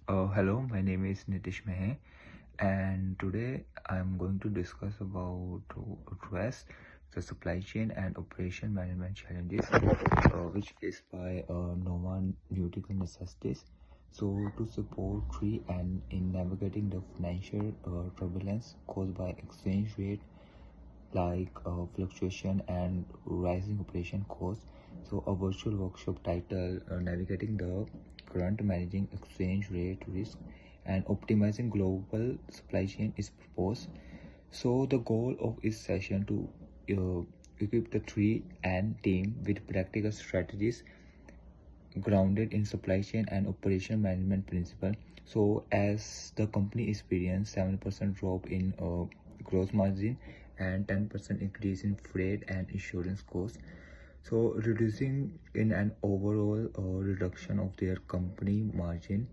Hello, my name is Nitish Mehe, and today I'm going to discuss about REST, the supply chain and operation management challenges, which is by Nautical Necessities. So, to support tree and in navigating the financial turbulence caused by exchange rate like fluctuation and rising operation costs. So, a virtual workshop titled Navigating the Current Managing Exchange Rate Risk and Optimizing Global Supply Chain is proposed. So, the goal of this session to equip the tree and team with practical strategies grounded in supply chain and operation management principle. So as the company experienced 7% drop in gross margin and 10% increase in freight and insurance costs, so reducing in an overall reduction of their company margin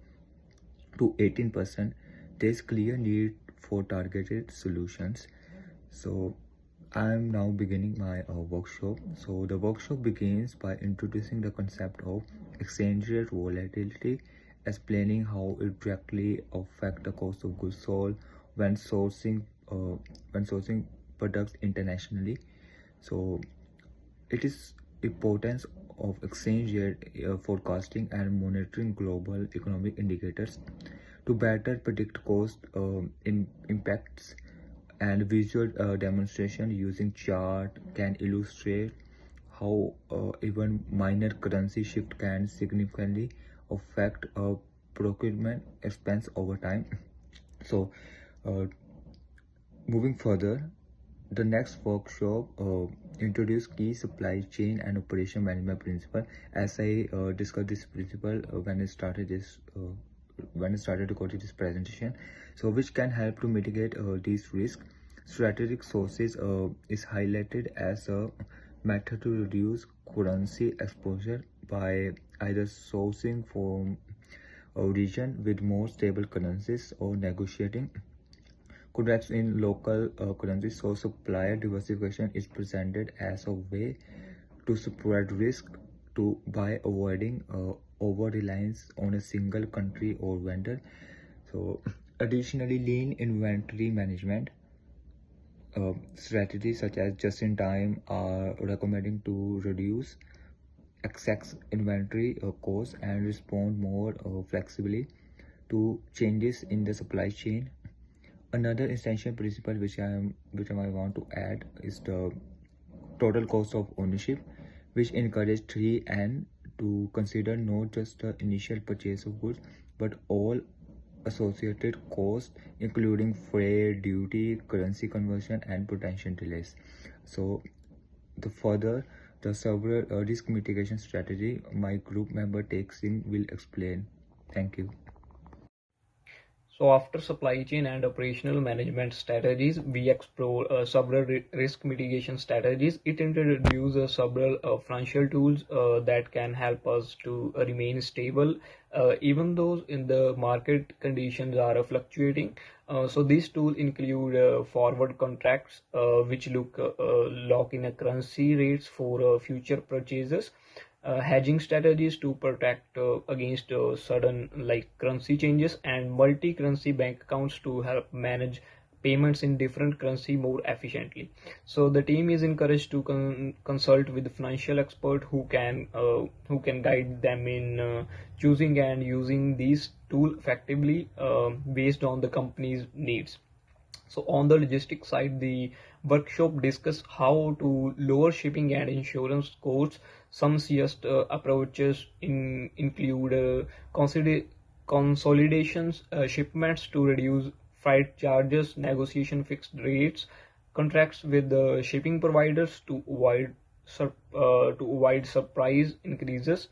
to 18%, there's clear need for targeted solutions. So I'm now beginning my workshop. So the workshop begins by introducing the concept of exchange rate volatility, explaining how it directly affects the cost of goods sold when sourcing products internationally. So it is importance of exchange rate forecasting and monitoring global economic indicators to better predict cost impacts, and visual demonstration using chart can illustrate how even minor currency shift can significantly affect procurement expense over time. So moving further, the next workshop introduce key supply chain and operation management principle. As I discussed this principle when I started recording this presentation, so which can help to mitigate these risks. Strategic sources is highlighted as a method to reduce currency exposure by either sourcing from a region with more stable currencies or negotiating contracts in local currencies. So supplier diversification is presented as a way to spread risk to by avoiding over reliance on a single country or vendor. So additionally, lean inventory management strategies such as just in time are recommending to reduce excess inventory costs and respond more flexibly to changes in the supply chain. Another essential principle which I want to add is the total cost of ownership, which encourage 3N to consider not just the initial purchase of goods but all associated costs, including freight, duty, currency conversion, and potential delays. So the several risk mitigation strategy my group member takes in will explain. Thank you. So after supply chain and operational management strategies, we explore several risk mitigation strategies. It introduces several financial tools that can help us to remain stable, even though in the market conditions are fluctuating. So these tools include forward contracts, which lock in a currency rates for future purchases, hedging strategies to protect against sudden like currency changes, and multi-currency bank accounts to help manage payments in different currency more efficiently. So the team is encouraged to consult with financial expert who can guide them in choosing and using these tool effectively based on the company's needs. So on the logistics side, the workshop discussed how to lower shipping and insurance costs. Some suggest approaches include consolidations, shipments to reduce freight charges, negotiation fixed rates, contracts with the shipping providers to avoid surprise increases,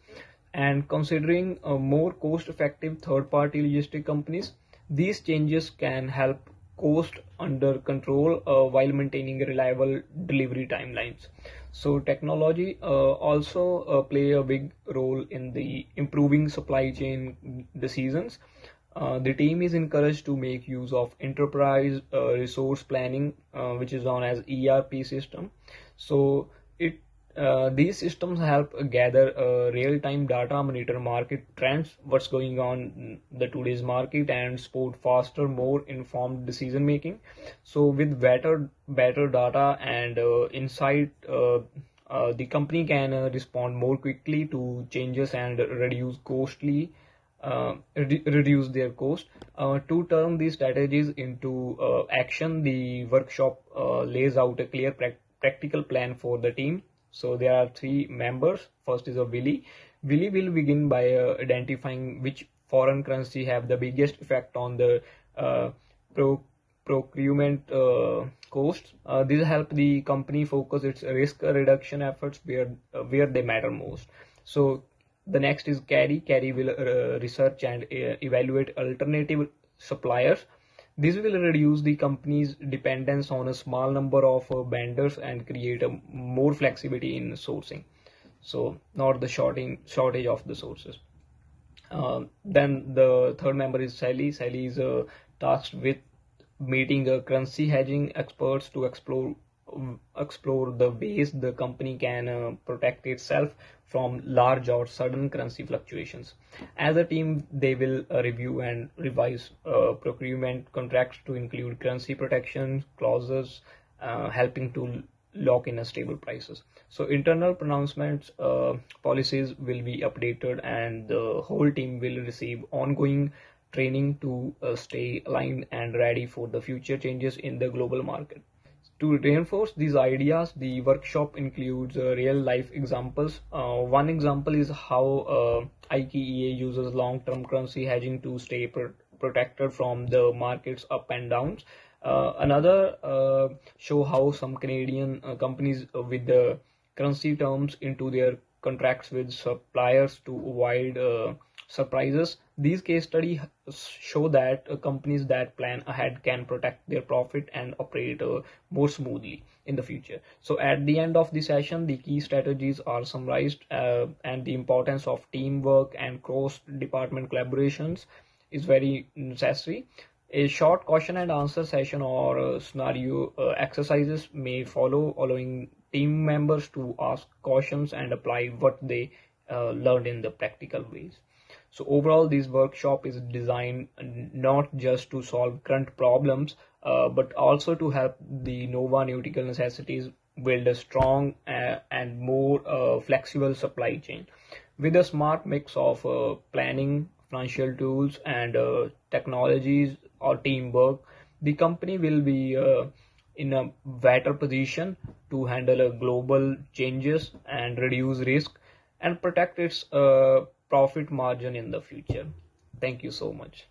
and considering more cost-effective third-party logistic companies. These changes can help cost under control while maintaining reliable delivery timelines. So technology also play a big role in the improving supply chain decisions. The team is encouraged to make use of enterprise resource planning, which is known as ERP system. So it These systems help gather real-time data, monitor market trends, what's going on in the today's market, and support faster, more informed decision making. So with better data and insight, the company can respond more quickly to changes and reduce their cost. To turn these strategies into action, the workshop lays out a clear practical plan for the team. So there are three members. First is a Willy. Willy will begin by identifying which foreign currency have the biggest effect on the uh, pro procurement costs. This help the company focus its risk reduction efforts where they matter most. So the next is Carry. Carry will research and evaluate alternative suppliers. This will reduce the company's dependence on a small number of vendors and create a more flexibility in sourcing. So not the shortage of the sources. Then the third member is Sally. Sally is tasked with meeting currency hedging experts to explore the ways the company can protect itself from large or sudden currency fluctuations. As a team, they will review and revise procurement contracts to include currency protection clauses, helping to lock in a stable prices. So internal pronouncements policies will be updated, and the whole team will receive ongoing training to stay aligned and ready for the future changes in the global market. To reinforce these ideas, the workshop includes real life examples. One example is how IKEA uses long term currency hedging to stay protected from the market's up and downs. Another show how some Canadian companies with the currency terms into their contracts with suppliers to avoid surprises. These case studies show that companies that plan ahead can protect their profit and operate more smoothly in the future. So at the end of the session, the key strategies are summarized, and the importance of teamwork and cross-department collaborations is very necessary. A short question and answer session or scenario exercises may follow, allowing team members to ask questions and apply what they learned in the practical ways. So overall, this workshop is designed not just to solve current problems, but also to help the Nova Nautical Necessities build a strong and more flexible supply chain. With a smart mix of planning, financial tools, and technologies or teamwork, the company will be in a better position to handle global changes and reduce risk and protect its profit margin in the future. Thank you so much.